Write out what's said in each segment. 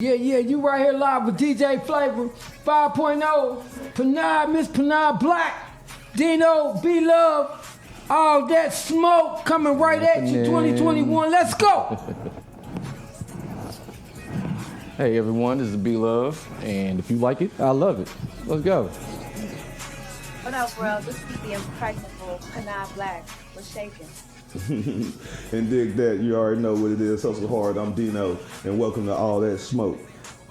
Yeah, you right here live with DJ Flavor 5.0, Panay, Miss Panay Black, Dino, B-Love, All That Smoke coming right at you 2021. Let's go! Hey everyone, this is B-Love, and if you like it, I love it. Let's go. What up, world? This is the impregnable Panay Black. What's shaking? And dig that, you already know what it is. Hustle hard. I'm Dino, and welcome to All That Smoke.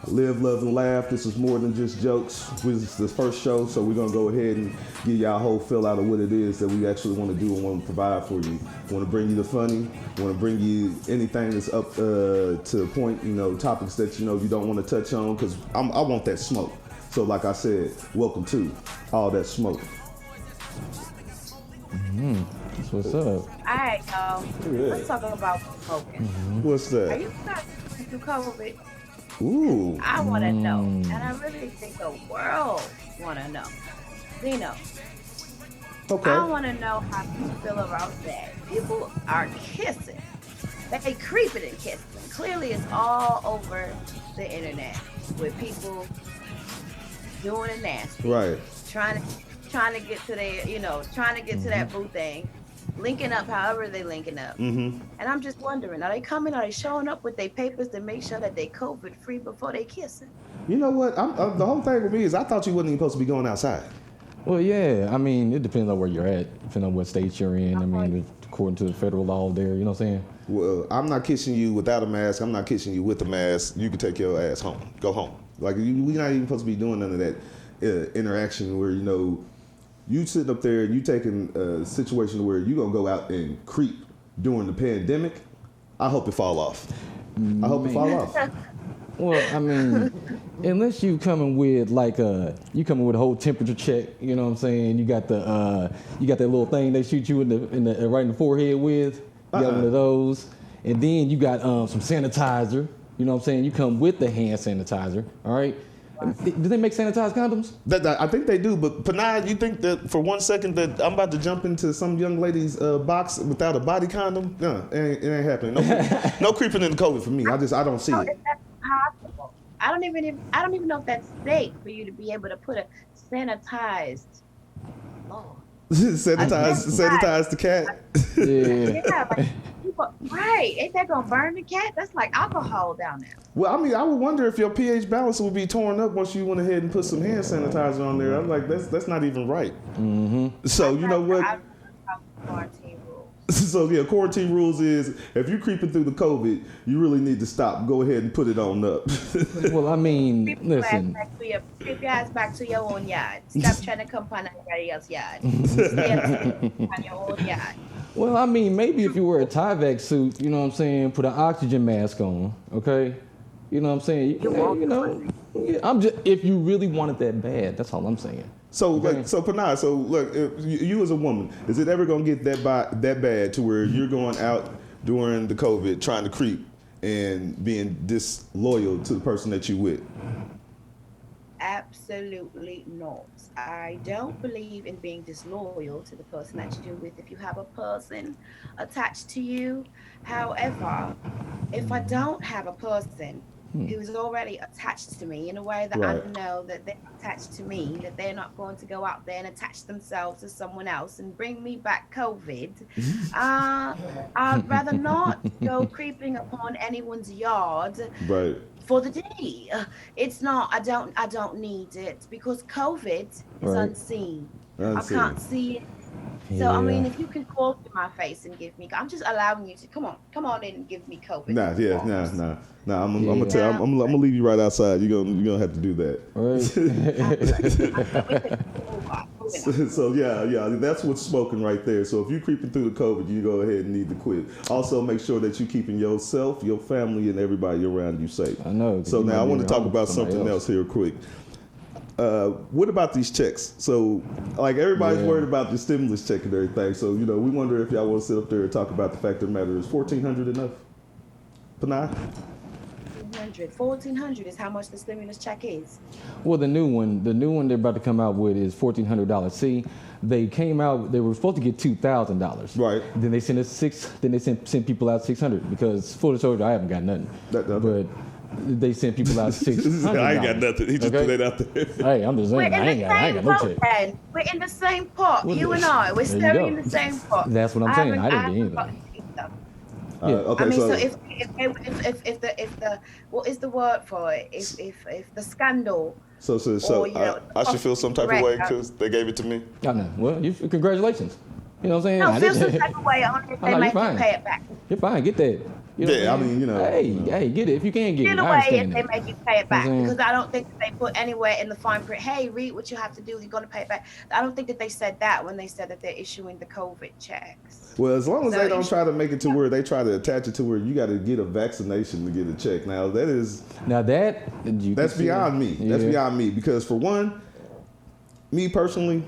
Live, love, and laugh. This is more than just jokes. This is the first show, so we're gonna go ahead and give y'all a whole fill out of what it is that we actually want to do and want to provide for you. Want to bring you the funny. Want to bring you anything that's up to a point. Topics that you don't want to touch on, because I want that smoke. So, like I said, welcome to All That Smoke. That's what's up. All right, y'all. Yeah. Let's talk about smoking. What's Are that? you not through COVID? Ooh. I want to know, and I really think the world want to know. Dino, Okay. I want to know how you feel about that. People are kissing. They creeping and kissing. Clearly, it's all over the internet with people doing it nasty. Right. Trying to get to their, trying to get to that boo thing, linking up however they linking up. Mm-hmm. And I'm just wondering, are they showing up with their papers to make sure that they COVID free before they kissing? You know what? The whole thing with me is I thought you wasn't even supposed to be going outside. Well, yeah, I mean, it depends on where you're at, depending on what state you're in. I mean, according to the federal law there, you know what I'm saying? Well, I'm not kissing you without a mask. I'm not kissing you with a mask. You can take your ass home. Go home. Like, we're not even supposed to be doing none of that interaction where, you sitting up there and you taking a situation where you going to go out and creep during the pandemic. I hope it fall off. I hope it fall off. Well, I mean, unless you coming with you coming with a whole temperature check, you know what I'm saying? You got the that little thing they shoot you in the right in the forehead with. You got one of those, and then you got some sanitizer. You know what I'm saying? You come with the hand sanitizer. All right. Do they make sanitized condoms? I think they do, but Panay, you think that for 1 second that I'm about to jump into some young lady's box without a body condom? No, it ain't happening. No creeping in the COVID for me. I don't see it. Is that possible? I don't even know if that's safe for you to be able to put a sanitized. Oh. sanitize the cat. Yeah. Yeah, like, right. Ain't that gonna burn the cat? That's like alcohol down there. Well, I mean, I would wonder if your pH balance would be torn up once you went ahead and put some hand sanitizer on there. I'm like, that's not even right. Mm-hmm. So you know what? I quarantine rules. So yeah, quarantine rules is if you're creeping through the COVID, you really need to stop. Go ahead and put it on up. Well, I mean, Keep listen. your ass back to your own yard. Stop trying to come on everybody else's yard. Stay on your own yard. Well, I mean, maybe if you wear a Tyvek suit, you know what I'm saying, put an oxygen mask on, okay? You know what I'm saying? I'm just, if you really want it that bad, that's all I'm saying. So Okay. Panay, look, if you as a woman, is it ever gonna get that bad to where you're going out during the COVID trying to creep and being disloyal to the person that you with? Absolutely not. I don't believe in being disloyal to the person that you're with if you have a person attached to you. However, if I don't have a person who's already attached to me in a way that Right. I know that they're attached to me, that they're not going to go out there and attach themselves to someone else and bring me back COVID, I'd rather not go creeping upon anyone's yard Right. for the day. It's not, I don't need it because COVID is Right. unseen. Unseen. I can't see it. So, I mean, if you can call to my face and give me, I'm just allowing you to, come on in and give me COVID. Nah. I'm gonna tell. I'm gonna leave you right outside. You're gonna have to do that. Right. So yeah, that's what's smoking right there. So if you're creeping through the COVID, you go ahead and need to quit. Also, make sure that you're keeping yourself, your family, and everybody around you safe. I know. So now I want to talk about something else here quick. What about these checks? So, like, everybody's worried about the stimulus check and everything. So, we wonder if y'all want to sit up there and talk about the fact of the matter. Is $1,400 enough? Panay? $1,400 is how much the stimulus check is. Well, the new one they're about to come out with is $1,400. See, they came out, they were supposed to get $2,000. Right. Then they sent us sent people out $600 because full disclosure, I haven't got nothing. But they send people out $600. I ain't got nothing. He just put that out there. Hey, I'm just We're saying, in I the ain't same got no pot, check. then. We're in the same pot. Well, You and I. We're there you staring go. in the same pot. That's what I'm saying. I didn't get haven't anything. either. Yeah. Okay, I mean, so if the what is the word for it? If the scandal, so or, you know, I should feel some type of correct, way because they gave it to me. I know. Well, congratulations. You know what I'm saying? no, I feel didn't- some type of way only if Oh, they no, make you're you fine. pay it back. You're fine. Get that. You know Yeah, what I mean, you know. Hey, get it if you can get Feel it. I away if understand they that. make you pay it back, Mhm. because I don't think that they put anywhere in the fine print, hey, read what you have to do, you're going to pay it back. I don't think that they said that when they said that they're issuing the COVID checks. Well, as long as So they don't you try to make it to where they try to attach it to where you got to get a vaccination to get a check. Now that is Now that's beyond me. That's beyond me because for one, me personally,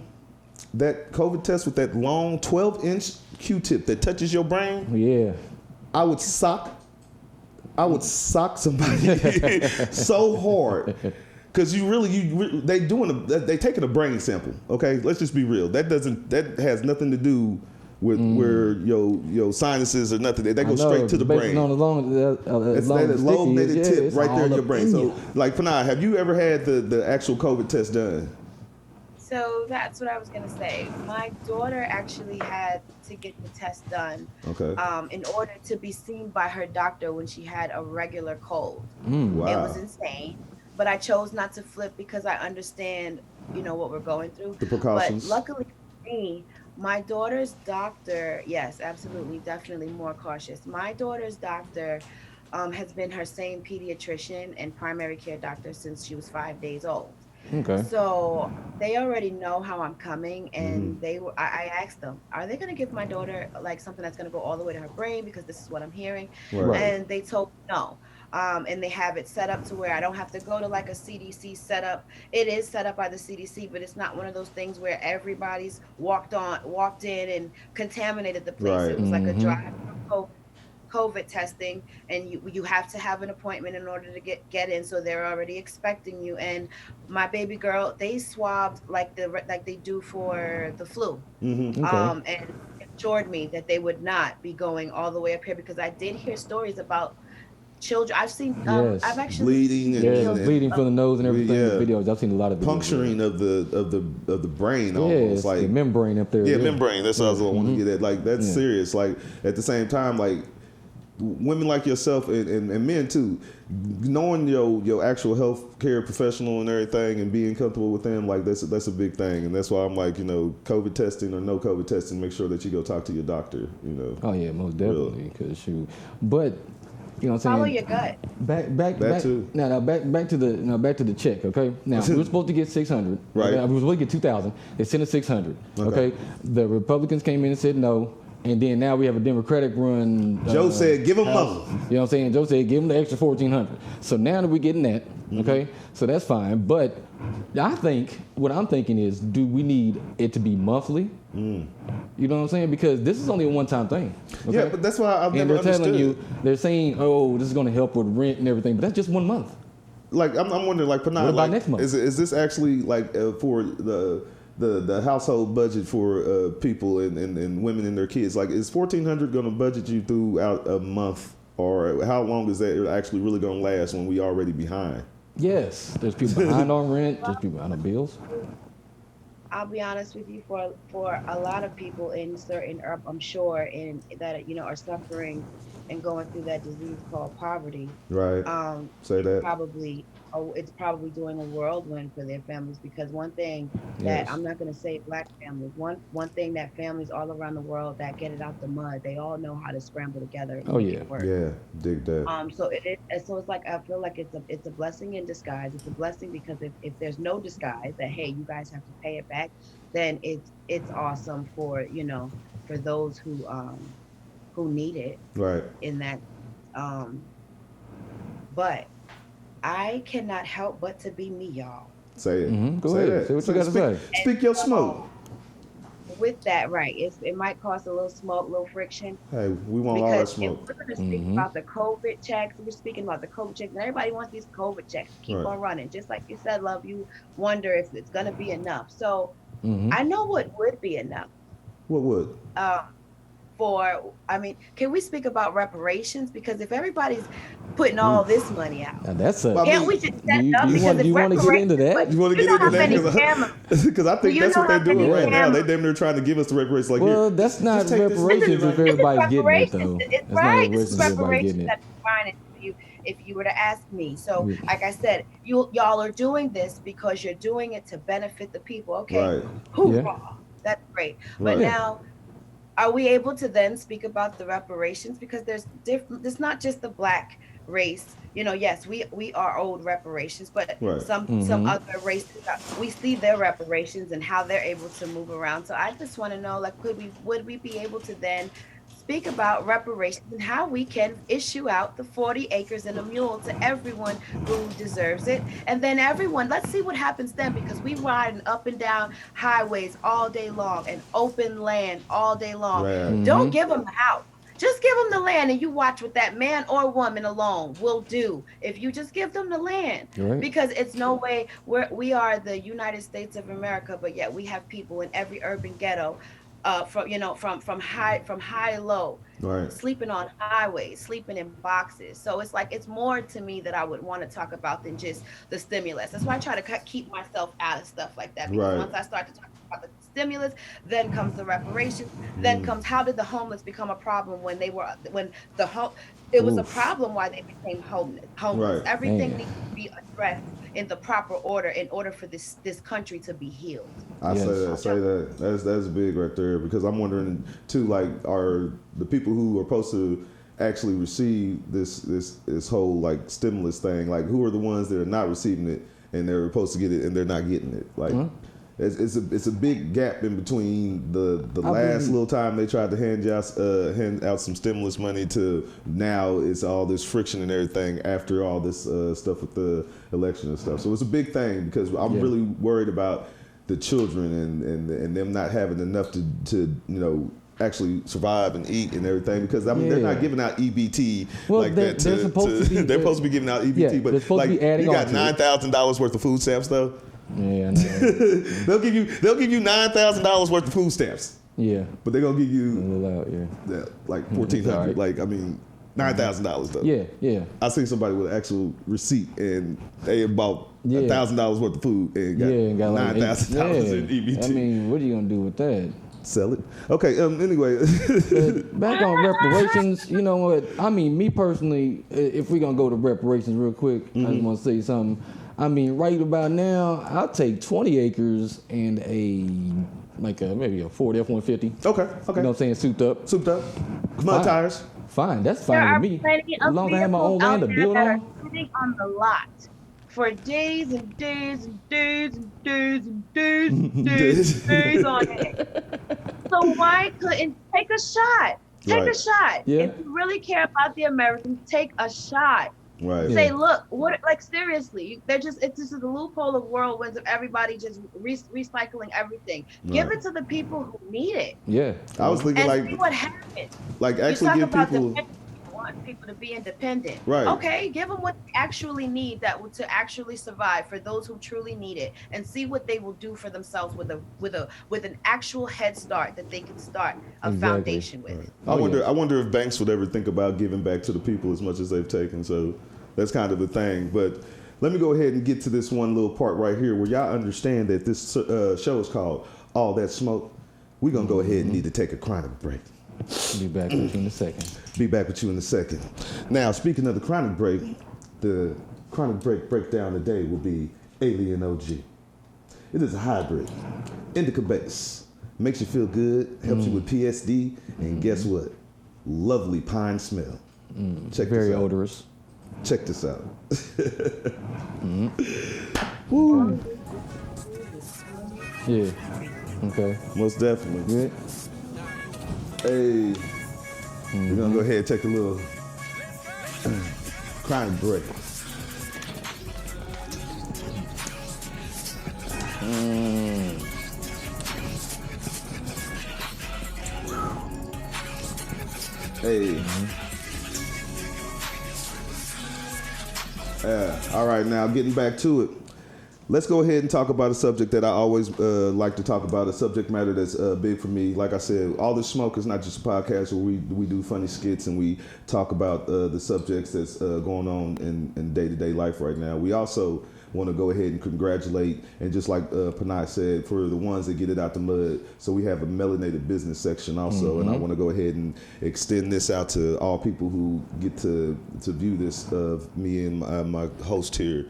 that COVID test with that long 12-inch Q-tip that touches your brain, Yeah. I would sock somebody so hard. Cause they taking a brain sample. Okay, let's just be real. That has nothing to do with where your sinuses or nothing. They go straight to the brain. On It's that lobe-nated tip right there in your brain. So, like, Panay, have you ever had the actual COVID test done? So that's what I was gonna say. My daughter actually had to get the test done, Okay. in order to be seen by her doctor when she had a regular cold. Wow. It was insane, but I chose not to flip because I understand, what we're going through. The precautions. But luckily for me, my daughter's doctor, yes, absolutely, definitely more cautious. My daughter's doctor has been her same pediatrician and primary care doctor since she was 5 days old. Okay. So they already know how I'm coming, and I asked them, are they going to give my daughter like something that's going to go all the way to her brain, because this is what I'm hearing. Right. And they told me no. And they have it set up to where I don't have to go to like a CDC setup. It is set up by the CDC, but it's not one of those things where everybody's walked in and contaminated the place. Right. It was like a drive COVID testing, and you have to have an appointment in order to get in, so they're already expecting you. And my baby girl, they swabbed like they do for the flu. Mm-hmm. Okay. And assured me that they would not be going all the way up here, because I did hear stories about children. I've seen Yes. I've actually Bleeding and- seen Yeah, bleeding from the nose and everything. Yeah. Videos. I've seen a lot of videos. Puncturing of the brain Yeah, almost it's like the membrane up there. Yeah, membrane. That's what I was want to get at. Like that's Yeah. serious. Like at the same time, like women like yourself and men too, knowing your actual health care professional and everything and being comfortable with them, like that's a big thing. And that's why I'm like, COVID testing or no COVID testing, make sure that you go talk to your doctor. Oh yeah, most definitely. Cause but you know what I'm saying. follow your gut. Back too. Now back to the check. Okay. Now we were supposed to get 600. Right. Okay? We were supposed to get 2,000. They sent us 600. Okay. The Republicans came in and said no. And then now we have a Democratic run. Joe said, give them House. more. You know what I'm saying? Joe said, give them the extra 1,400. So now that we're getting that, okay, so that's fine. But what I'm thinking is, do we need it to be monthly? You know what I'm saying? Because this is only a one-time thing. Okay? Yeah, but that's why I've and never they're telling understood. you, they're saying, oh, this is going to help with rent and everything, but that's just 1 month. Like I'm wondering, like Panay, What about like, next month? is this actually like for the household budget for people and women and their kids? Like, is $1,400 going to budget you throughout a month, or how long is that actually really going to last when we already behind? Yes, there's people behind on rent, there's people behind on bills. I'll be honest with you, for a lot of people in certain, I'm sure, that are suffering and going through that disease called poverty. Right. Say that. It's probably doing a whirlwind for their families, because one thing Yes. that I'm not going to say black families, one thing that families all around the world that get it out the mud, they all know how to scramble together. And Oh, make yeah. it work. Yeah, dig that. So it's like, I feel like it's a blessing in disguise. It's a blessing because if there's no disguise that, hey, you guys have to pay it back, then it's awesome for those who need it Right. in that. But I cannot help but to be me, y'all. Say it. Go Say ahead. that. Say what you got to say. Speak your smoke. With that, right? It might cause a little smoke, a little friction. Hey, we want all that Because if smoke. we're going to speak about the COVID checks, we're speaking about the COVID checks, and everybody wants these COVID checks to keep Right. on running. Just like you said, love, you wonder if it's going to be enough. So Mhm. I know what would be enough. What would? can we speak about reparations? Because if everybody's putting all this money out, Now that's can't we just set it up? do Because you want to get into that? You want to get into that? Because I think that's what they're doing right now. They damn near trying to give us the reparations. Like, Well, here, that's not just take this. reparations if everybody's getting it, though. It's That's not right. This reparations is if everybody's reparations getting it. that's fine if you were to ask me. So, like I said, y'all are doing this because you're doing it to benefit the people. Okay, Right. hoorah, Yeah. that's great. Right. But now, are we able to then speak about the reparations? Because there's not just the black race. You know, yes, we are owed reparations, but Right. some other races, we see their reparations and how they're able to move around. So I just want to know, like, would we be able to then speak about reparations and how we can issue out the 40 acres and a mule to everyone who deserves it? And then let's see what happens then, because we riding up and down highways all day long and open land all day long. Right. Don't give them the house. Just give them the land, and you watch what that man or woman alone will do if you just give them the land. Right. Because it's no way we are the United States of America, but yet we have people in every urban ghetto, from high to low, Right. sleeping on highways, sleeping in boxes. So it's like, it's more to me that I would want to talk about than just the stimulus. That's why I try to keep myself out of stuff like that, because Right. once I start to talk about the stimulus, then comes the reparations, then comes how did the homeless become a problem when it was a problem why they became homeless. Right. Everything Man. needs to be addressed in the proper order in order for this country to be healed. I Yes. say that. That's big right there, because I'm wondering too, like, are the people who are supposed to actually receive this whole like stimulus thing, like, who are the ones that are not receiving it and they're supposed to get it and they're not getting it? Like, it's a big gap in between the last little time they tried to hand out some stimulus money to now it's all this friction and everything after all this stuff with the election and stuff. So it's a big thing, because I'm really worried about the children and them not having enough to actually survive and eat and everything, because I mean they're not giving out EBT like that. They're supposed to be. They're supposed to be giving out EBT, but they're supposed like to be adding you got on to it. $9,000 worth of food stamps though. Yeah, I know. They'll give you $9,000 worth of food stamps, Yeah. but they're gonna give A you little out, yeah. like $1,400. Alright. Like, I mean, $9,000 though. Yeah. I seen somebody with an actual receipt and they bought Yeah. $1,000 worth of food and got, And got like $9,000 in EBT. I mean, what are you gonna do with that? Sell it. Okay. Anyway. Back on reparations, you know what? I mean, me personally, if we're gonna go to reparations real quick, I just want to say something. I mean, right about now, I'll take 20 acres and maybe a Ford F-150. Okay. You know what I'm saying? Souped up. Souped up. Come on, Fine. tires. Fine, that's There fine are with me. plenty As of long as I have my own vehicles out land to there build that are on. sitting on the lot for days and days and days and days and days and days and days on it. So why couldn't take a shot? Take Right. a shot. Yeah. If you really care about the Americans, take a shot. Right. Say, look, seriously, it's just a loophole of whirlwinds of everybody just recycling everything. Give Right. it to the people who need it, Yeah. I was thinking and see like what happens. actually you give talk about people. want people to be independent. Right. Okay, give them what they actually need to actually survive, for those who truly need it, and see what they will do for themselves with an actual head start that they can start a Exactly. foundation with. I wonder if banks would ever think about giving back to the people as much as they've taken. So that's kind of a thing. But let me go ahead and get to this one little part right here where y'all understand that this show is called All That Smoke. We're going to go ahead and need to take a chronic break. Be back with you in a second. Be back with you in a second. Now, speaking of the chronic break, the chronic break breakdown today will be Alien OG. It is a hybrid, indica base, makes you feel good, helps you with PSD, and guess what? Lovely pine smell. Check Very this out. odorous. Check this out. Woo. Yeah. Okay. Most definitely. Good. Hey, we're gonna go ahead and take a little chronic break. Hey. All right, now getting back to it. let's go ahead and talk about a subject that I always like to talk about, a subject matter that's big for me. Like I said, All This Smoke is not just a podcast where we do funny skits and we talk about the subjects that's going on in day-to-day life right now. We also want to go ahead and congratulate, and just like Panay said, for the ones that get it out the mud. So we have a melanated business section also, and I want to go ahead and extend this out to all people who get to view this, of me and my host here.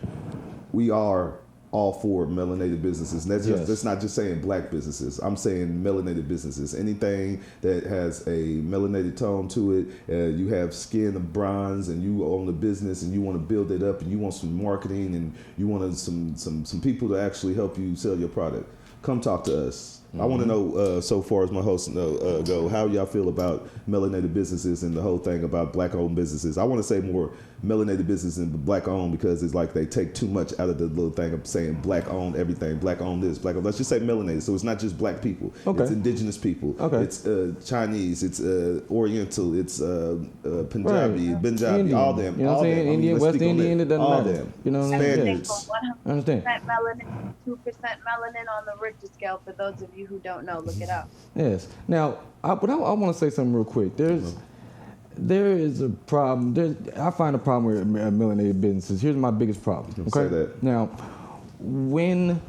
We are all for melanated businesses. And that's not just saying black businesses. I'm saying melanated businesses. Anything that has a melanated tone to it. You have skin of bronze, and you own a business, and you want to build it up, and you want some marketing, and you want some people to actually help you sell your product. Come talk to us. I want to know, so far as my hosts go, how y'all feel about melanated businesses and the whole thing about black-owned businesses. I want to say more melanated business than black-owned, because it's like they take too much out of the little thing of saying black-owned everything, black-owned this, black-owned. Let's just say melanated. So it's not just black people. Okay. It's indigenous people. Okay. It's Chinese. It's Oriental. It's Punjabi, Right. Benjabi, Indian. all them. You know all what I'm saying? them. Indian, let's West speak on Indian, that. it doesn't all matter. them. You know what I'm saying? Spaniards. I understand. 100% melanin, 2% melanin on the Richter scale. For those of you who don't know, look it up. Yes. Now, I want to say something real quick. There is a problem. I find a problem with melanated businesses. Here's my biggest problem. Okay. Say that. Now, when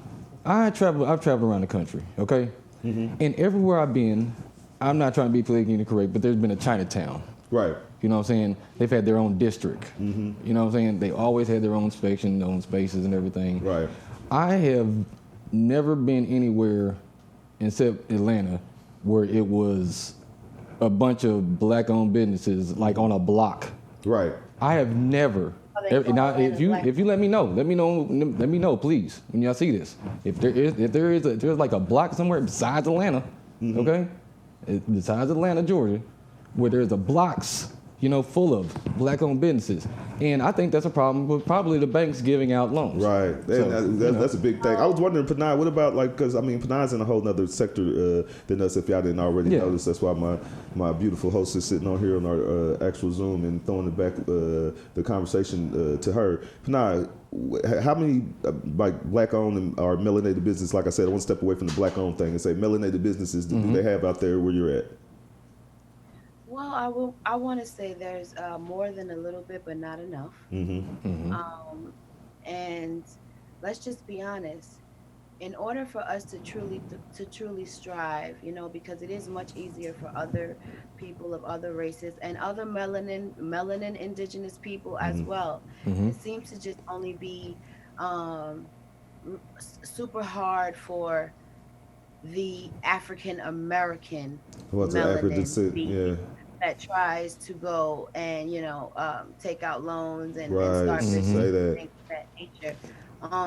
I've traveled around the country. Okay. And everywhere I've been, I'm not trying to be politically correct, but there's been a Chinatown. Right. You know what I'm saying? They've had their own district. You know what I'm saying? They always had their own inspection, their own spaces and everything. Right. I have never been anywhere except Atlanta where it was a bunch of black-owned businesses like on a block. Right. I have never. Now, if you let me know, please, when y'all see this. If there's like a block somewhere besides Atlanta, okay, besides Atlanta, Georgia, where there's a blocks, full of black-owned businesses, and I think that's a problem with probably the banks giving out loans. Right, that's a big thing. I was wondering, Panay, what about because Panay's in a whole other sector than us. If y'all didn't already notice, that's why my beautiful host is sitting on here on our actual Zoom and throwing it back the conversation to her. Panay, how many black-owned or melanated businesses? Like I said, I want to step away from the black-owned thing and say melanated businesses. Do they have out there where you're at? Well, I want to say there's more than a little bit, but not enough. And let's just be honest. In order for us to truly strive, because it is much easier for other people of other races and other melanin indigenous people as well. It seems to just only be super hard for the African American melanin that tries to go and take out loans and start business and things of that nature.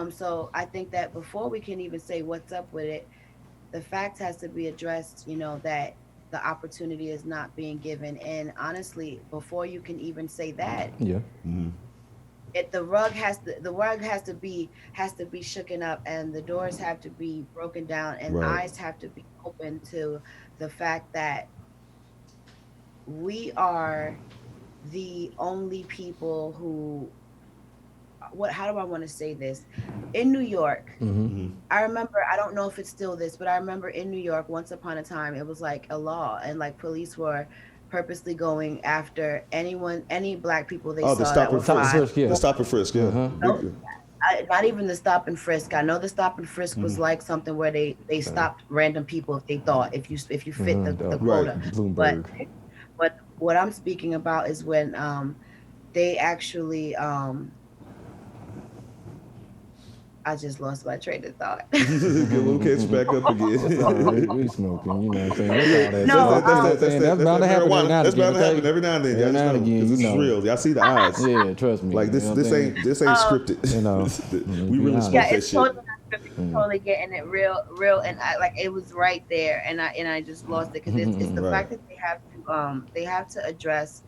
So I think that before we can even say what's up with it, the fact has to be addressed, that the opportunity is not being given. And honestly, before you can even say that, the rug has to be shooken up, and the doors have to be broken down, and eyes have to be open to the fact that we are the only people who, how do I want to say this? In New York, I remember, I don't know if it's still this, but I remember in New York, once upon a time, it was like a law, and like police were purposely going after any black people they saw. The stop and frisk, The stop and frisk, not even the stop and frisk. I know the stop and frisk was like something where they stopped random people if they thought if you fit the quota. Bloomberg. But what I'm speaking about is when they actually I just lost my train of thought. We'll catch back up again. We smoking, you know what I'm saying? That's bound to happen every now and again. That's bound to happen every now and then. Every now and again, this is real. Y'all see the eyes. Yeah, trust me. Like this ain't scripted. We really smoke that it's shit. Totally not scripted. Totally getting it real, and it was right there, and I just lost it because it's the fact that they have to address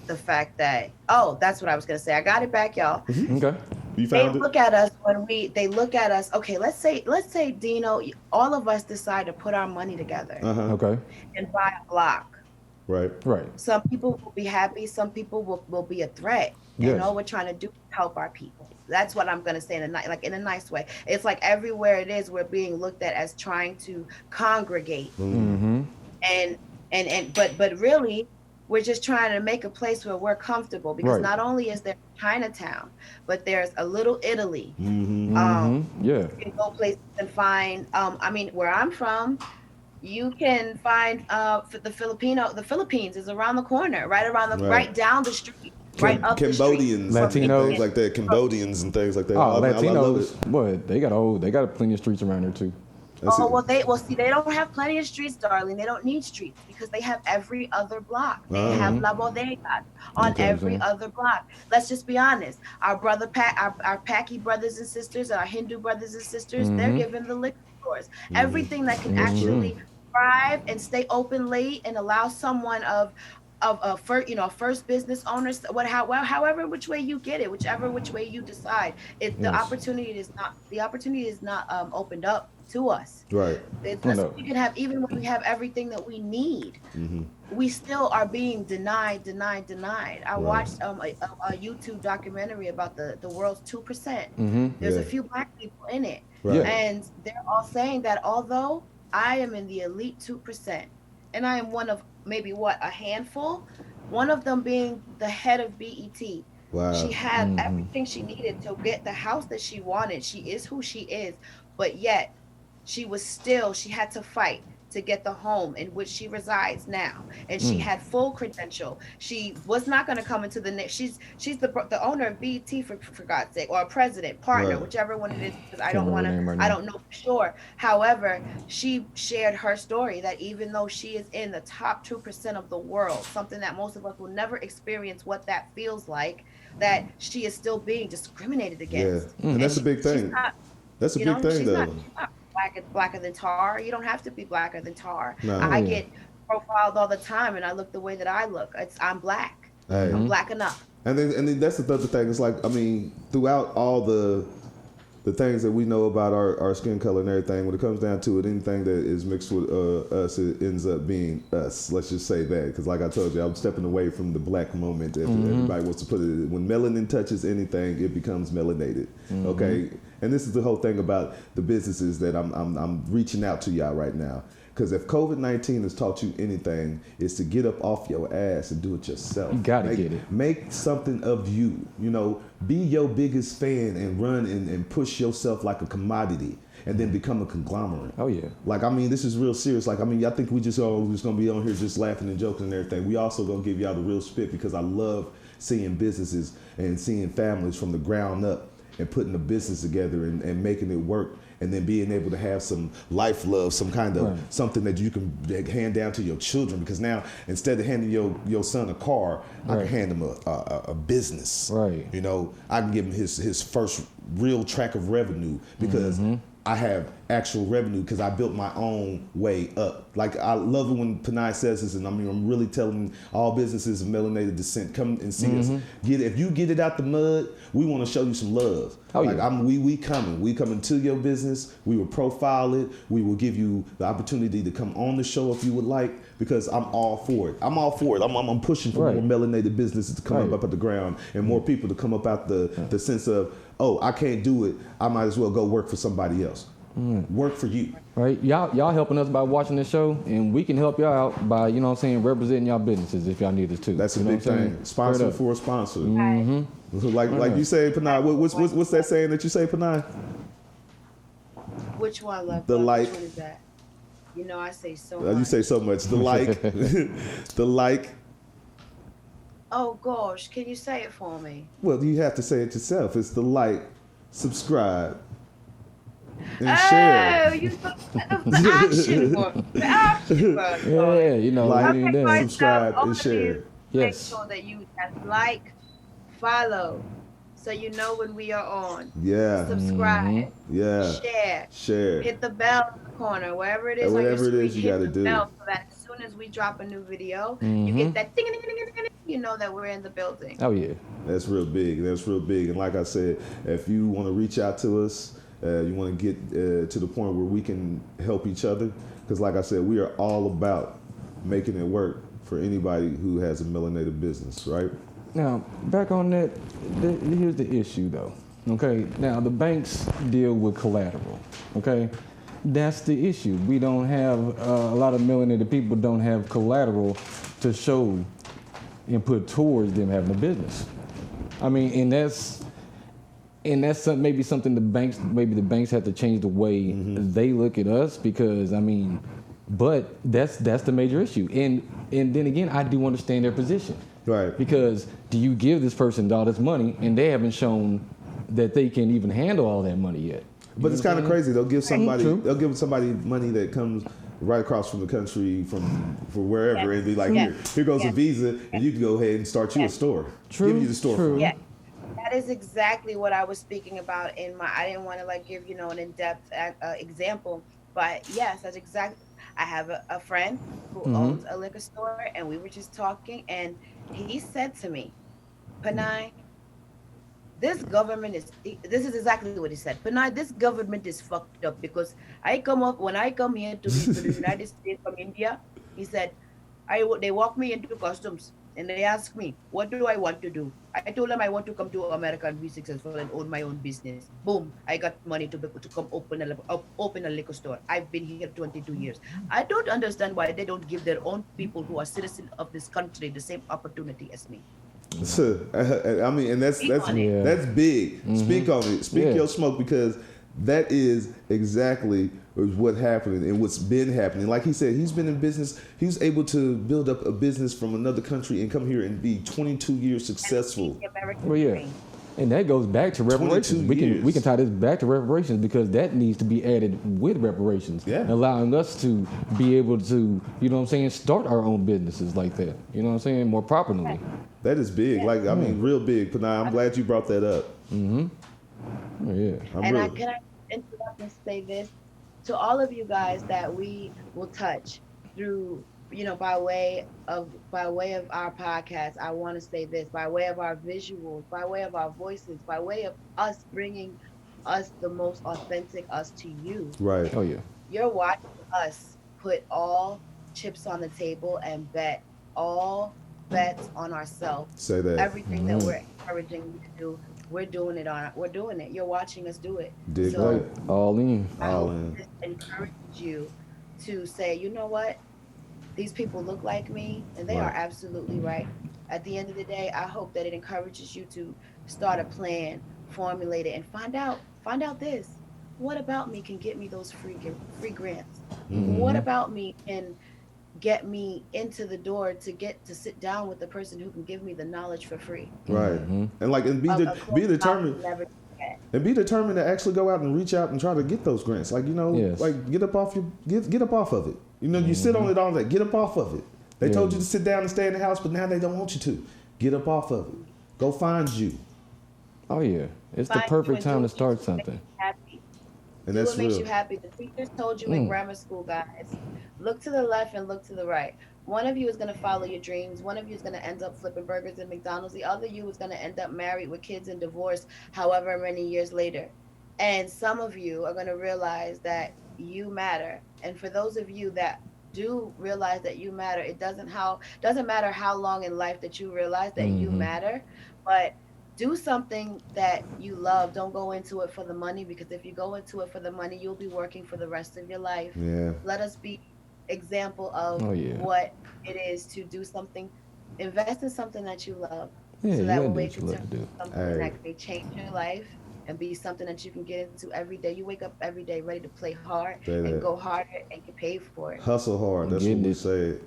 the fact that that's what I was gonna say. I got it back, y'all. Okay. They look at us okay, let's say Dino, all of us decide to put our money together Okay. and buy a block. Right. Some people will be happy, some people will be a threat. Yes. And all we're trying to do is help our people. That's what I'm gonna say in a nice way. It's like everywhere it is, we're being looked at as trying to congregate, but really, we're just trying to make a place where we're comfortable, because not only is there Chinatown, but there's a little Italy. Yeah. You can go places and find. I mean, where I'm from, you can find the Philippines is around the corner, right down the street, right up the street. Cambodians, Latinos. and things like that. Cambodians and things like that. Oh, I love Latinos. it. What? They got plenty of streets around there too. See, they don't have plenty of streets, darling. They don't need streets because they have every other block. They have La Bodega on every other block. Let's just be honest. Our Paki brothers and sisters, our Hindu brothers and sisters, they're given the liquor stores. Everything that can actually thrive and stay open late and allow someone of a first business owners, however which way you get it, whichever which way you decide, the opportunity is not opened up to us. Right. We can have, even when we have everything that we need, we still are being denied. I watched a YouTube documentary about the world's 2%. There's a few Black people in it, and they're all saying that although I am in the elite 2%, and I am one of maybe a handful, one of them being the head of BET. Wow. She had everything she needed to get the house that she wanted. She is who she is, but yet she had to fight to get the home in which she resides now, and she had full credential. She was not going to come into the next. She's the owner of BET for God's sake, or a president, partner, whichever one it is. Because I don't know for sure. However, she shared her story that even though she is in the top 2% of the world, something that most of us will never experience what that feels like, that she is still being discriminated against. Yeah, and that's a big thing. That's a big thing, though. She's not blacker than tar. You don't have to be blacker than tar. I get profiled all the time, and I look the way that I look. I'm black. I'm black enough. And then that's the other thing. It's like, I mean, throughout all the things that we know about our skin color and everything, when it comes down to it, anything that is mixed with us, it ends up being us. Let's just say that, because like I told you, I'm stepping away from the black moment. Everybody wants to put it. When melanin touches anything, it becomes melanated. Okay, and this is the whole thing about the businesses that I'm reaching out to y'all right now. Because if COVID-19 has taught you anything, it's to get up off your ass and do it yourself. You gotta get it. Make something of you. You know, be your biggest fan and run and push yourself like a commodity, and then become a conglomerate. Oh yeah. Like, I mean, this is real serious. Like, I mean, I think we just gonna be on here just laughing and joking and everything. We also gonna give y'all the real spit, because I love seeing businesses and seeing families from the ground up and putting the business together and making it work. And then being able to have some life love, some kind of something that you can hand down to your children. Because now, instead of handing your son a car, I can hand him a business. Right. You know, I can give him his first real track of revenue, because I have actual revenue because I built my own way up. Like, I love it when Panay says this, and I mean, I'm really telling all businesses of melanated descent, come and see us. If you get it out the mud, we want to show you some love. Oh, like, yeah. We coming to your business. We will profile it. We will give you the opportunity to come on the show if you would like, because I'm all for it. I'm pushing for more melanated businesses to come up at the ground, and more people to come up out the sense of, oh, I can't do it, I might as well go work for somebody else. Work for you. Right. Y'all helping us by watching this show, and we can help y'all out by, you know what I'm saying, representing y'all businesses if y'all need us too. That's a big thing. Sponsor for a sponsor. Like you say, Panay, what's that saying that you say, Panay? Which one, love? The like. Which one is that? You know, I say so much. You say so much. The like. The like. Oh gosh, can you say it for me? Well, you have to say it yourself. It's the like, subscribe, and share. You the action word. The action word. Yeah, you know, like, subscribe, and share. Make sure that you just like, follow, so you know when we are on. Yeah. Subscribe. Yeah. Share. Hit the bell in the corner, wherever it is. Whatever it is, you got to do. Bell so that as soon as we drop a new video, you get that ding, ding, ding, ding, ding, you know that we're in the building. Oh yeah. That's real big. And like I said, if you want to reach out to us, you want to get to the point where we can help each other, because like I said, we are all about making it work for anybody who has a melanated business, right? Now, back on that, here's the issue though. Okay, now the banks deal with collateral. Okay, that's the issue. We don't have a lot of melanated people don't have collateral to show and put towards them having a business. I mean, and that's maybe something the banks have to change the way they look at us, because I mean, but that's the major issue. And then again, I do understand their position. Right. Because do you give this person all this money and they haven't shown that they can even handle all that money yet? But it's kind of crazy. They'll give somebody True. money that comes right across from the country from wherever and be like, here goes a visa, and you can go ahead and start you a store. True. Give you the store. True. Yeah, that is exactly what I was speaking about in my. I didn't want to like give an in-depth example, but yes, that's exactly. I have a friend who owns a liquor store, and we were just talking, and he said to me, "Panay, this government is." This is exactly what he said. "Panay, this government is fucked up because when I come here to the United States from India," he said, they walk me into customs. And they ask me, what do I want to do? I told them I want to come to America and be successful and own my own business. Boom, I got money to come open a liquor store. I've been here 22 years. I don't understand why they don't give their own people who are citizens of this country the same opportunity as me. I mean, and that's big. Speak on it. Speak your smoke, because that is exactly what happened and what's been happening. Like he said, he's been in business. He was able to build up a business from another country and come here and be 22 years successful. Well, yeah. And that goes back to reparations. We can tie this back to reparations, because that needs to be added with reparations, allowing us to be able to, start our own businesses like that. You know what I'm saying? More properly. That is big. Like, I mean, real big. Panay, I'm glad you brought that up. Mm-hmm. Oh, yeah. Can I interrupt and say this? To all of you guys that we will touch through, by way of our podcast, I want to say this: by way of our visuals, by way of our voices, by way of us bringing us the most authentic us to you. Right. Oh, yeah. You're watching us put all chips on the table and bet all bets on ourselves. Say that. Everything that we're encouraging you to do, we're doing it. You're watching us do it. Dig so right. All in. I hope this encourages you to say, you know what? These people look like me, and they are absolutely right. At the end of the day, I hope that it encourages you to start a plan, formulate it, and find out this. What about me can get me those free grants? What about me can get me into the door to get to sit down with the person who can give me the knowledge for free? Right. And be determined. And be determined to actually go out and reach out and try to get those grants. Like, like get up off of it. You sit on it all day. Get up off of it. They told you to sit down and stay in the house, but now they don't want you to. Get up off of it. Go find you. Oh, yeah. It's the perfect time to start something. And that's what makes real. you happy. The teachers told you in grammar school, guys, look to the left and look to the right. One of you is going to follow your dreams. One of you is going to end up flipping burgers at McDonald's. The other you is going to end up married with kids and divorced however many years later. And some of you are going to realize that you matter. And for those of you that do realize that you matter, it doesn't matter how long in life that you realize that you matter, but do something that you love. Don't go into it for the money, because if you go into it for the money, you'll be working for the rest of your life. Yeah. Let us be example of what it is to do something. Invest in something that you love, so that way it can do something that can change your life and be something that you can get into every day. You wake up every day ready to play hard and go harder and get paid for it. Hustle hard. That's what we say.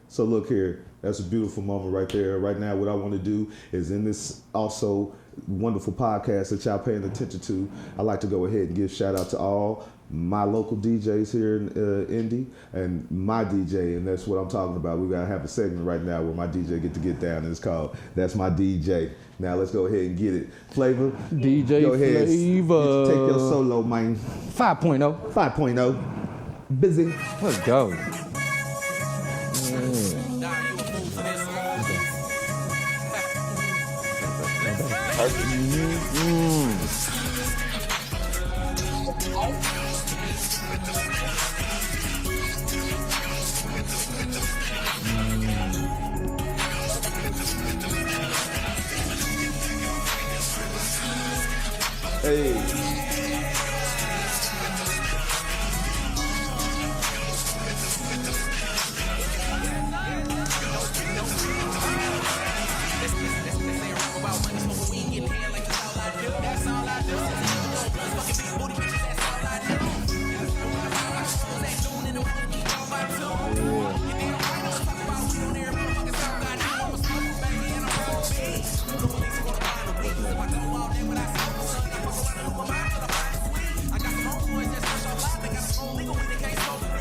So look here, that's a beautiful moment right there. Right now, what I want to do is, in this also wonderful podcast that y'all paying attention to, I like to go ahead and give shout out to all my local DJs here in Indy and my DJ, and that's what I'm talking about. We gotta have a segment right now where my DJ get down, and it's called "That's My DJ." Now let's go ahead and get it. Flavor, DJ go ahead, Flavor. take your solo, man. 5.0. 5.0. Busy. Let's go.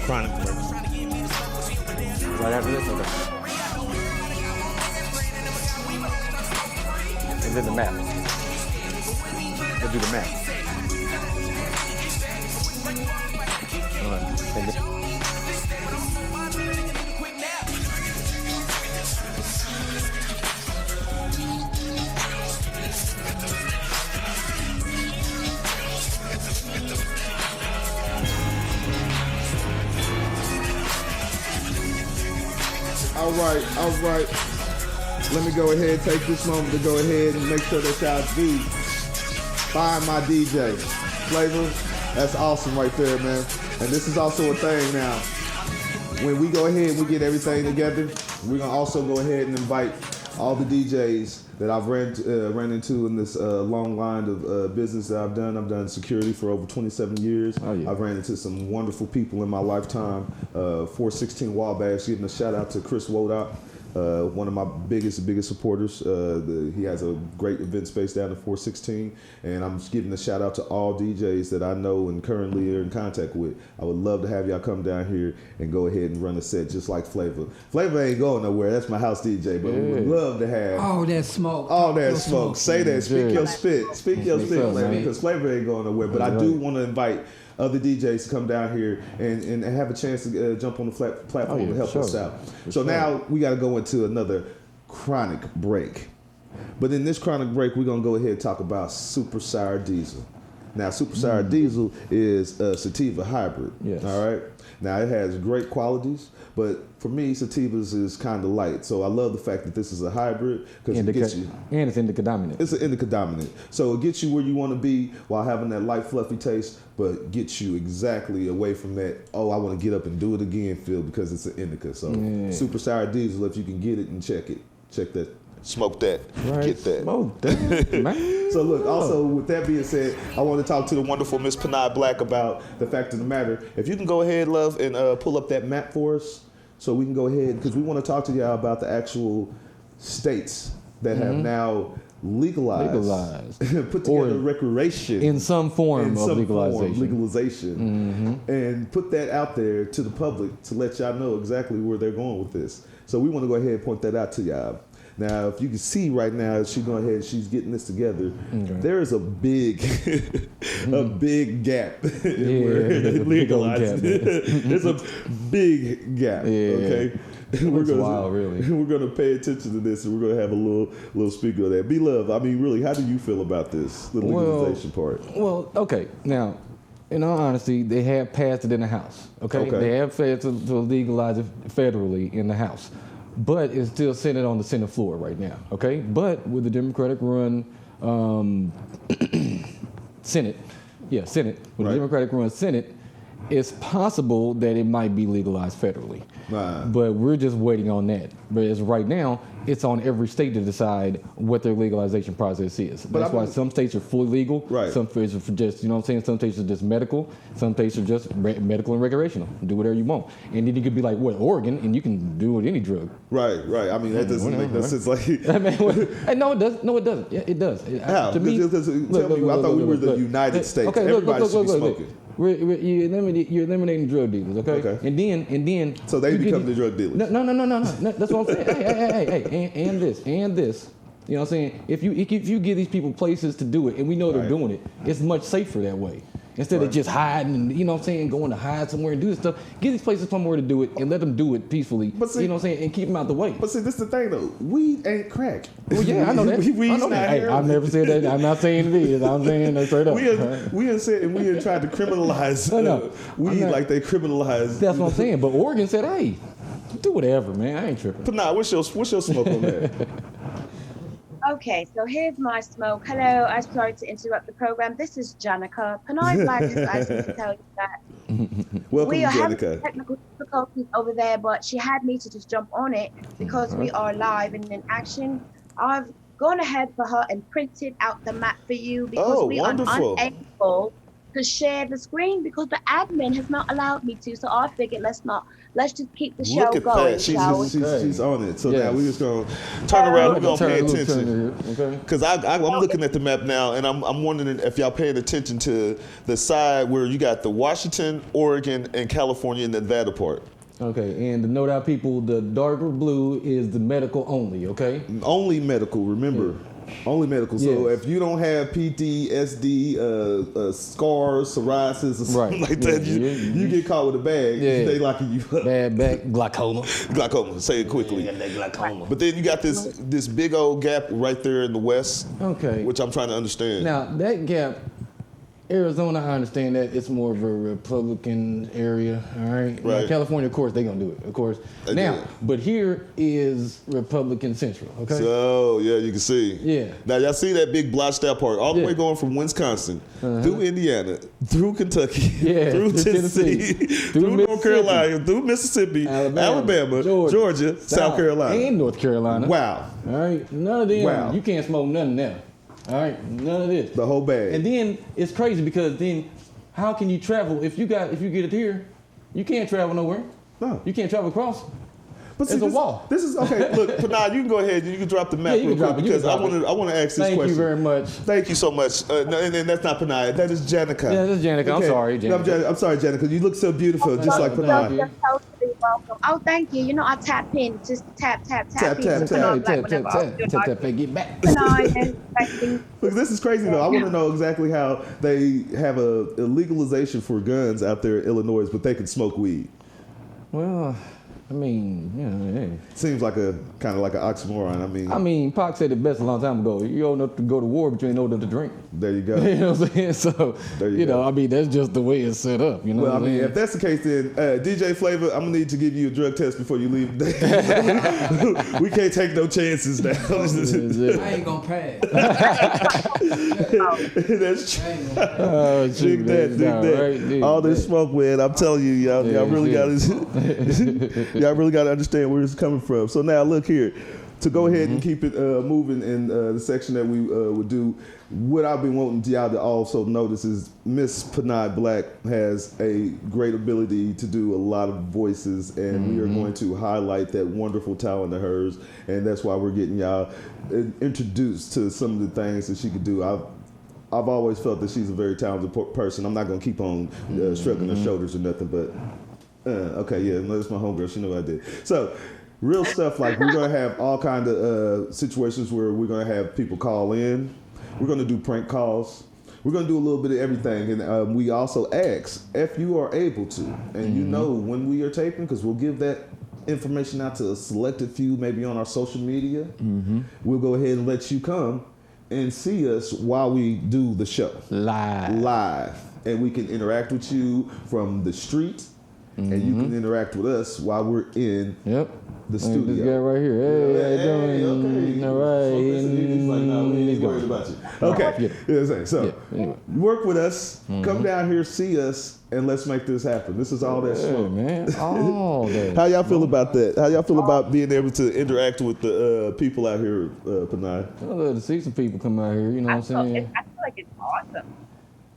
chronic break. Right after this, okay. And then the map. We'll do the map. All right. And then, All right. Let me go ahead, take this moment to go ahead and make sure that y'all do find my DJ. Flavor, that's awesome right there, man. And this is also a thing now. When we go ahead and we get everything together, we're going to also go ahead and invite all the DJs that I've ran into in this long line of business that I've done. I've done security for over 27 years. Oh, yeah. I've ran into some wonderful people in my lifetime. 416 Wabash, giving a shout out to Chris Wodak. One of my biggest supporters. He has a great event space down at 416, and I'm just giving a shout out to all DJs that I know and currently are in contact with. I would love to have y'all come down here and go ahead and run a set just like Flavor. Flavor ain't going nowhere. That's my house DJ, but we would love to have All that smoke. all that smoke. Say that. Speak your spit. Speak your spit, up, Flavor, man? because Flavor ain't going nowhere. But I do want to invite other DJs to come down here and have a chance to jump on the platform to help us out. So now we got to go into another chronic break. But in this chronic break, we're going to go ahead and talk about Super Sour Diesel. Now, Super Sour Diesel is a sativa hybrid. Yes. All right. Now, it has great qualities, but for me, sativas is kind of light. So I love the fact that this is a hybrid because it gets you. And it's indica dominant. It's an indica dominant. So it gets you where you want to be while having that light, fluffy taste, but gets you exactly away from that, oh, I want to get up and do it again feel because it's an indica. So Super Sour Diesel, if you can get it and check that. Smoke that. Right. Get that. Smoke that, man. So look, also with that being said, I want to talk to the wonderful Miss Panay Black about the fact of the matter. If you can go ahead, love, and pull up that map for us so we can go ahead, because we want to talk to y'all about the actual states that have now legalized. Put together recreation. In some form of legalization. Legalization. And put that out there to the public to let y'all know exactly where they're going with this. So we want to go ahead and point that out to y'all. Now, if you can see right now, she's going ahead, she's getting this together. There is a big, a big gap in where it legalized. There's a big gap. Okay, we're gonna, wild, really. We're going to pay attention to this, and we're going to have a little speaker of that. B-Love, I mean, really, how do you feel about this, the legalization part? Well, okay, now. In all honesty, they have passed it in the House. Okay, they have failed to legalize it federally in the House. But it's still sitting on the Senate floor right now, okay? But with the Democratic-run Senate, with the Democratic-run Senate, it's possible that it might be legalized federally. But we're just waiting on that. But as right now, it's on every state to decide what their legalization process is. That's why some states are fully legal. Some states are just, you know what I'm saying? Some states are just medical. Some states are just medical and recreational. Do whatever you want. And then you could be like, what, Oregon? And you can do it with any drug. Right. I mean, that doesn't make no sense. Like, no, it does. No, it doesn't. Yeah, it does. How? To me, I thought we were the United States. Okay, everybody should be smoking. You're eliminating drug dealers, okay? And then. So they become the drug dealers. No. That's what I'm saying. Hey, and this. You know what I'm saying? If you give these people places to do it, and we know they're doing it, it's much safer that way. Instead of just hiding, and, you know what I'm saying, going to hide somewhere and do this stuff, give these places somewhere to do it and let them do it peacefully. But see, you know what I'm saying, and keep them out the way. But see, this is the thing though. Weed ain't crack. Well, yeah, I know that. Weed's I know that. Hey, I've never said that. I'm not saying it is. I'm saying that straight up. We had said, and we had tried to criminalize weed like they criminalize. That's what I'm saying. But Oregon said, hey, do whatever, man. I ain't tripping. But nah, what's your smoke on that? Okay, so here's my smoke. Hello, I'm sorry to interrupt the program. This is Janica. Panay Black has asked me to tell you that Welcome, we are Janica. having some technical difficulties over there, but she had me to just jump on it because we are live and in action. I've gone ahead for her and printed out the map for you because we are unable to share the screen because the admin has not allowed me to. So I figured let's just keep the show Look at going. that. Shall we? She's on it. So Yes. now we're just going to turn around. We're going to pay Turn attention. here, okay? Because I'm looking at the map now, and I'm wondering if y'all paying attention to the side where you got the Washington, Oregon, and California and Nevada part. Okay, and to note out people, the darker blue is the medical only, okay? Only medical, remember. Only medical. So Yes. if you don't have PTSD, scars, psoriasis, or something like that, you get caught with a bag. Yeah. They locking you up. Bad back, glaucoma. Glaucoma. Say it quickly. But then you got this big old gap right there in the west. Okay. Which I'm trying to understand. Now, that gap, Arizona, I understand that it's more of a Republican area, all right? Now, Right. California, of course, they're going to do it, of course. They Now, do. but here is Republican Central, okay? So yeah, you can see. Yeah. Now y'all see that big blotched out part, all the Yeah. way going from Wisconsin through Indiana, through Kentucky, Yeah, through through Tennessee, Tennessee, through through North Mississippi, Carolina, through Mississippi, Alabama, Georgia, South Carolina, and North Carolina. Wow, All right, none of them. Wow. You can't smoke none of them. All right, none of this. the whole bag. And then it's crazy because then, how can you travel if you get it here? You can't travel nowhere. No. You can't travel across. But There's a wall. This is okay. Look, Panay, you can go ahead. You can drop the map Yeah, you real can quick drop it, you because can drop I want to ask this Thank question. you very much. Thank you so much. No, and that's not Panay. That is Janica. Yeah, that's Janica. I'm sorry, No, Janica. I'm sorry, Janica. You look so beautiful, just like no, Panay. You're totally welcome. Oh, thank you. You know, I tap in, just tap in. Tap, So tap, I tap. was like, whenever I was doing my Get back. expecting. Look, this is crazy though. I want to know exactly how they have a legalization for guns out there in Illinois, but they can smoke weed. Well, I mean, hey. Seems like a kind of like an oxymoron. I mean, Pac said it best a long time ago. You old enough to go to war, but you ain't old enough to drink. There you go. You know what I'm saying? So, There you you know, go. I mean, that's just the way it's set up. You know Well, I what I'm mean, saying? if that's the case, then DJ Flavor, I'm gonna need to give you a drug test before you leave. We can't take no chances now. I ain't gonna pass. That's true. I ain't gonna pass. Oh, Dig shoot, that, dig that's that. right, dig All this that. smoke, man. I'm telling you, y'all really yeah. got y'all really got to understand where it's coming from. So now, look here. To go ahead and keep it moving in the section that we would do, what I've been wanting y'all to also notice is Miss Panay Black has a great ability to do a lot of voices, and we are going to highlight that wonderful talent of hers, and that's why we're getting y'all introduced to some of the things that she could do. I've always felt that she's a very talented person. I'm not going to keep on shrugging her shoulders or nothing, but okay, yeah, no, that's my homegirl. She knew what I did. So, real stuff like we're going to have all kind of situations where we're going to have people call in. We're going to do prank calls. We're going to do a little bit of everything. And we also ask if you are able to, and you know when we are taping, because we'll give that information out to a selected few, maybe on our social media. We'll go ahead and let you come and see us while we do the show. Live. And we can interact with you from the street, and you can interact with us while we're in Yep. the This studio. guy right here. Hey, how you doing? All right. He's like, no, we He's ain't worried gone. about you. Okay. Yeah. You know what I'm saying? So, Yeah, anyway. work with us. Come down here, see us, and let's make this happen. This is all that Yeah, smoke. man. All that. How y'all feel about that? How y'all feel about being able to interact with the people out here, Panay? I'd love to see some people come out here. You know what I'm saying? I feel like it's awesome.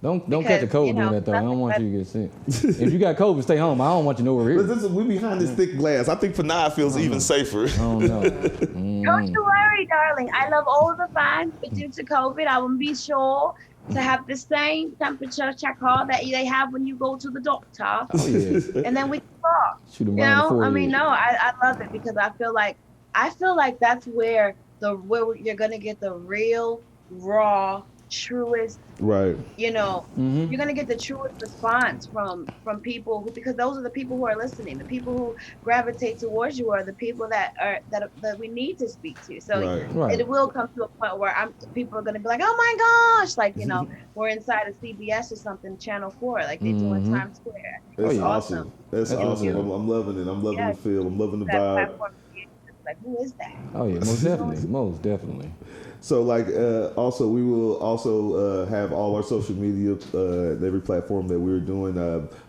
Don't Because, catch a cold you know, doing that though. I don't want nothing you to get sick. If you got COVID, stay home. I don't want you nowhere here. We behind this thick glass. I think Panay feels even safer. I don't know. Don't you worry, darling. I love all the fans, but due to COVID, I will be sure to have the same temperature checker that they have when you go to the doctor, Oh yeah. and then we can talk. Shoot him You right in the know, I forehead. mean, no, I love it because I feel like that's where you're gonna get the real, raw, truest. Right. You know, Mhm. you're gonna get the truest response from people because those are the people who are listening. The people who gravitate towards you are the people that we need to speak to. So Right. it will come to a point where people are gonna be like, oh my gosh, like you know, we're inside of CBS or something, Channel 4, like they do in Times Square. That's yeah. awesome. That's That's awesome. cute. I'm loving it. I'm loving Yeah. the feel. I'm loving the That vibe. platform, like who is that? Oh yeah, most definitely. Most definitely. So like also we will also have all our social media every platform that we're doing.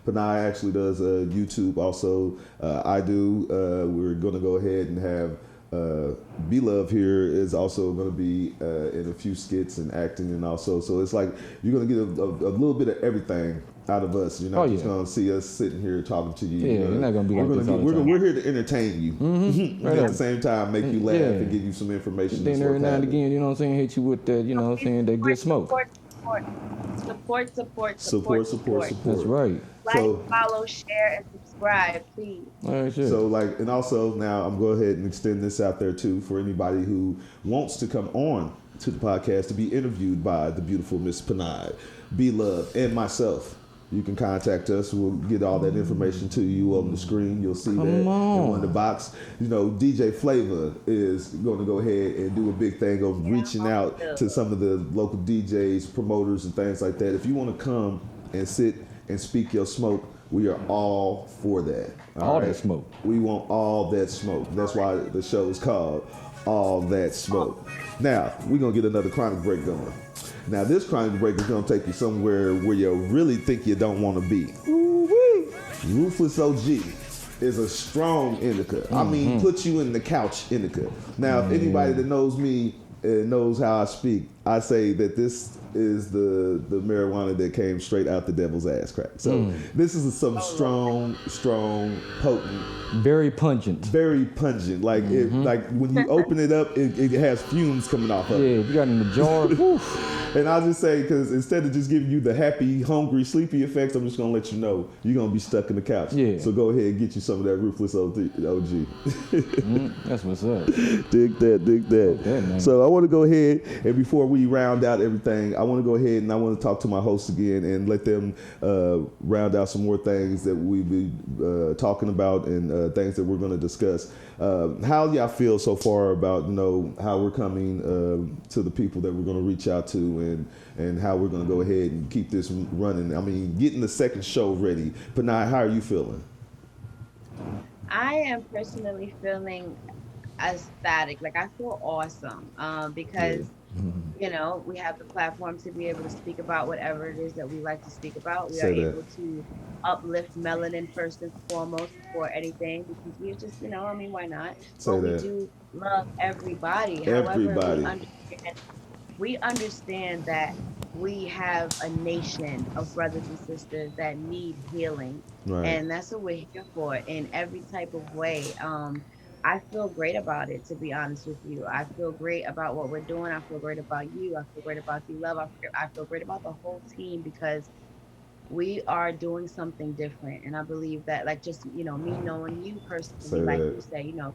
Panay actually does YouTube also. I do. We're going to go ahead and have B Love here is also going to be in a few skits and acting, and also, so it's like you're going to get a little bit of everything out of us. You're not just going to see us sitting here talking to you. Yeah, you're not going to be like this all the time. We're here to entertain you. Right at the same time, make you laugh and give you some information. Then every now and again, you know what I'm saying, hit you with that, you know what I'm saying, that good smoke. Support. That's right. Like, follow, share, and subscribe, please. All right, sure. So like, and also now I'm going to go ahead and extend this out there too for anybody who wants to come on to the podcast to be interviewed by the beautiful Miss Panay, B Love, and myself. You can contact us. We'll get all that information to you on the screen. You'll see that in one of the box. You know, DJ Flavor is going to go ahead and do a big thing of reaching out to some of the local DJs, promoters, and things like that. If you want to come and sit and speak your smoke, we are all for that. All that smoke. We want all that smoke. That's why the show is called All That Smoke. Now, we're going to get another chronic break going. Now, this chronic break is going to take you somewhere where you really think you don't want to be. Ooh-wee. Ruthless OG is a strong indica. I mean, put you in the couch indica. Now, if anybody that knows me knows how I speak, I say that this is the marijuana that came straight out the devil's ass crack. So this is some strong, potent. Very pungent. Very pungent. Like like when you open it up, it has fumes coming off of it. Yeah, if you got it in the jar. And I'll just say, because instead of just giving you the happy, hungry, sleepy effects, I'm just going to let you know you're going to be stuck in the couch. Yeah. So go ahead and get you some of that Ruthless OG. That's what's up. Dig that. Man. So I want to go ahead, and before we round out everything, I want to go ahead and I want to talk to my hosts again and let them round out some more things that we've been talking about and things that we're going to discuss. How y'all feel so far about, you know, how we're coming to the people that we're going to reach out to and how we're going to go ahead and keep this running? I mean, getting the second show ready. Panay, how are you feeling? I am personally feeling ecstatic. Like, I feel awesome because, you know, we have the platform to be able to speak about whatever it is that we like to speak about. We are able to uplift melanin first and foremost before anything, because we're just, you know, I mean, why not? But we do love everybody. However, we understand that we have a nation of brothers and sisters that need healing. Right. And that's what we're here for in every type of way. I feel great about it, to be honest with you. I feel great about what we're doing. I feel great about you. I feel great about you, Love. I feel great about the whole team, because we are doing something different. And I believe that, like, just, you know, me knowing you personally, like you say, you know,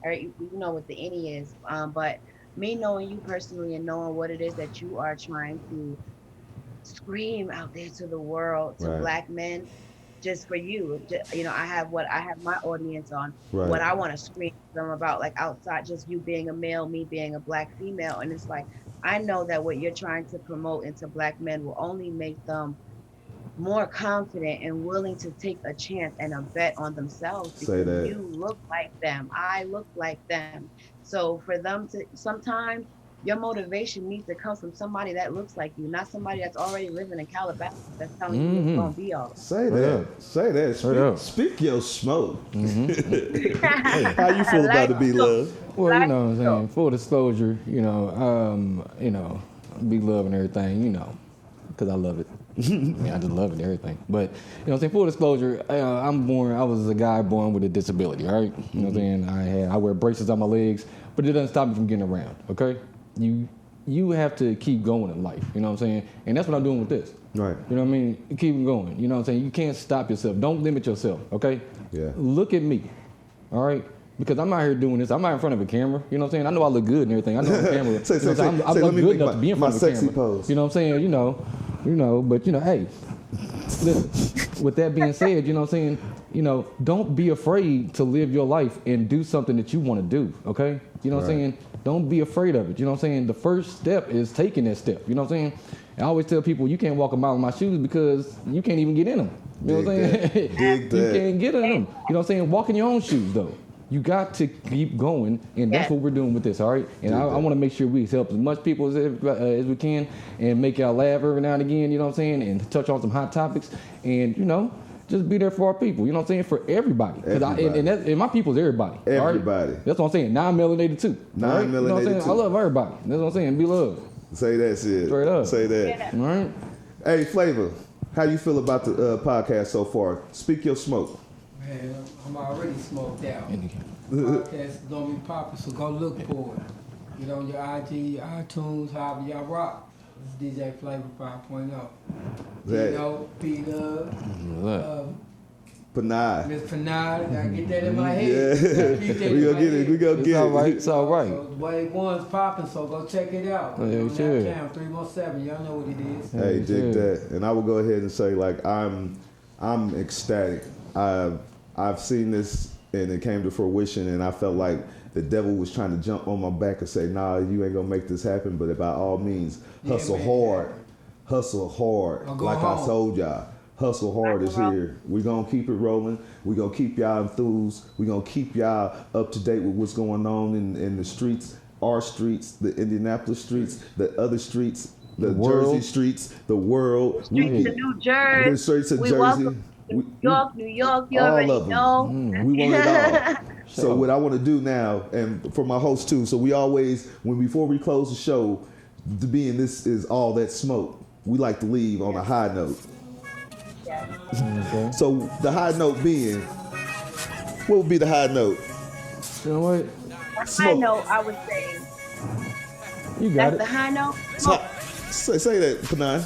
you know what the innie is, but me knowing you personally and knowing what it is that you are trying to scream out there to the world, to Black men, just for you. You know, I have my audience on, what I want to scream to them about, like, outside just you being a male, me being a Black female. And it's like, I know that what you're trying to promote into Black men will only make them more confident and willing to take a chance and a bet on themselves, because you look like them, I look like them. So for them to, sometimes your motivation needs to come from somebody that looks like you, not somebody that's already living in Calabasas that's telling you it's gonna be all right. Say that. Speak your smoke. How you feel about it, B Love? Well, you know what I'm saying. Full disclosure, you know, B Love and everything, you know, because I love it. I mean, I just love it and everything. But, you know what I'm saying, full disclosure, I was a guy born with a disability, all right? You know what I'm saying? I wear braces on my legs, but it doesn't stop me from getting around, okay? You have to keep going in life, you know what I'm saying? And that's what I'm doing with this. Right. You know what I mean? Keep going, you know what I'm saying? You can't stop yourself. Don't limit yourself, okay? Yeah. Look at me, all right? Because I'm out here doing this. I'm out in front of a camera. You know what I'm saying? I know I look good and everything. I know the camera. I'm good enough to be in front of a camera. Pose. You know what I'm saying? You know, but you know, hey, listen, with that being said, you know what I'm saying? You know, don't be afraid to live your life and do something that you want to do, okay? You know what I'm saying? Don't be afraid of it. You know what I'm saying? The first step is taking that step. You know what I'm saying? I always tell people, you can't walk a mile in my shoes because you can't even get in them. You know what I'm saying? You can't get in them. You know what I'm saying? Walk in your own shoes, though. You got to keep going, and that's what we're doing with this, all right? And I want to make sure we help as much people as we can and make y'all laugh every now and again, you know what I'm saying, and touch on some hot topics. And, you know, just be there for our people. You know what I'm saying? For everybody. 'Cause Everybody. And my people's everybody. all right? Everybody. That's what I'm saying. Non-melanated too. all right? You know what I'm Non-melanated saying? too. I love everybody. That's what I'm saying. Be loved. Say that shit. Straight up. Say that. Yeah. All right. Hey, Flavor, how you feel about the podcast so far? Speak your smoke. Man, I'm already smoked out. Podcast is gonna be popping, so go look for it. Get on your IG, your iTunes, however y'all rock. This is DJ Flavor 5.0. That- Dino, B-Love, Panay. Miss Panay, gotta get that in my head. Yeah. Gotta keep that We in gonna my get it. head. We gonna It's get all it. right. It's all right. So Wave 1's popping, so go check it out. Oh, yeah, On that sure. channel, 317, y'all know what it is. Hey, dig Yeah. that. And I will go ahead and say, like, I'm ecstatic. I've seen this and it came to fruition, and I felt like the devil was trying to jump on my back and say, nah, you ain't gonna make this happen, but by all means, hustle man. hard. Hustle hard. Or go Like I home. told y'all. Hustle hard is here. We're gonna keep it rolling. We're gonna keep y'all enthused. We're gonna keep y'all up to date with what's going on in the streets, our streets, the Indianapolis streets, the other streets, the world. Jersey streets, the world. Streets of New Jersey. The streets of We Jersey. welcome New York, you all already of them. know. We want it all. So what I want to do now, and for my host too, so we always, before we close the show, to be in this is All That Smoke, we like to leave on a high note. Okay. So the high note being, what would be the high note? You know what? High Smoke. note, I would say. You got That's it. the high note. Say that, Panay.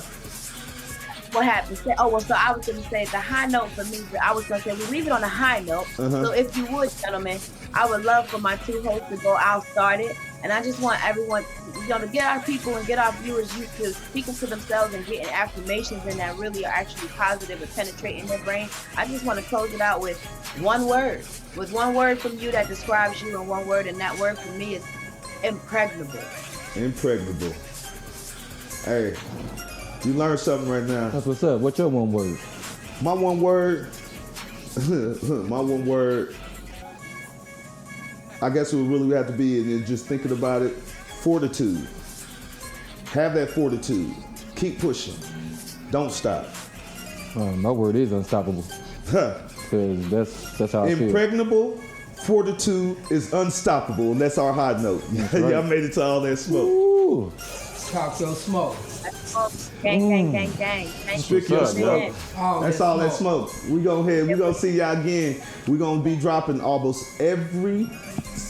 What happened? So I was going to say the high note for me. I was going to say we leave it on a high note. Uh-huh. So if you would, gentlemen, I would love for my two hosts to go out start it, and I just want everyone, to get our people and get our viewers used to speaking to themselves and getting affirmations and that really are actually positive and penetrating their brain. I just want to close it out with one word from you that describes you in one word, and that word for me is impregnable. Impregnable. Hey, you learned something right now. That's what's up. What's your one word? My one word, I guess it would really have to be, and just thinking about it, fortitude. Have that fortitude. Keep pushing. Don't stop. My word is unstoppable. Huh. Cause that's how I feel. Impregnable, fortitude is unstoppable, and that's our high note. right. Y'all made it to All That Smoke. Ooh. Talk your smoke. Gang. Thank Stick you. your What's up, smoke. All That's that All That Smoke. We gonna see y'all again. We gonna be dropping almost every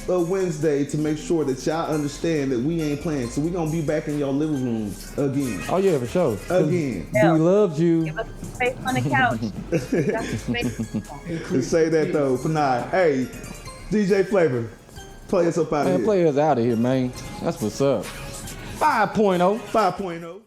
Wednesday to make sure that y'all understand that we ain't playing. So we gonna be back in your living room again. Oh yeah, for sure. Again. We loved you. Give us space on the couch. Got some space. To say that though, for now. Hey, DJ Flavor, play us up out of Man, here. play us out of here, man. That's what's up. 5.0. 5.0.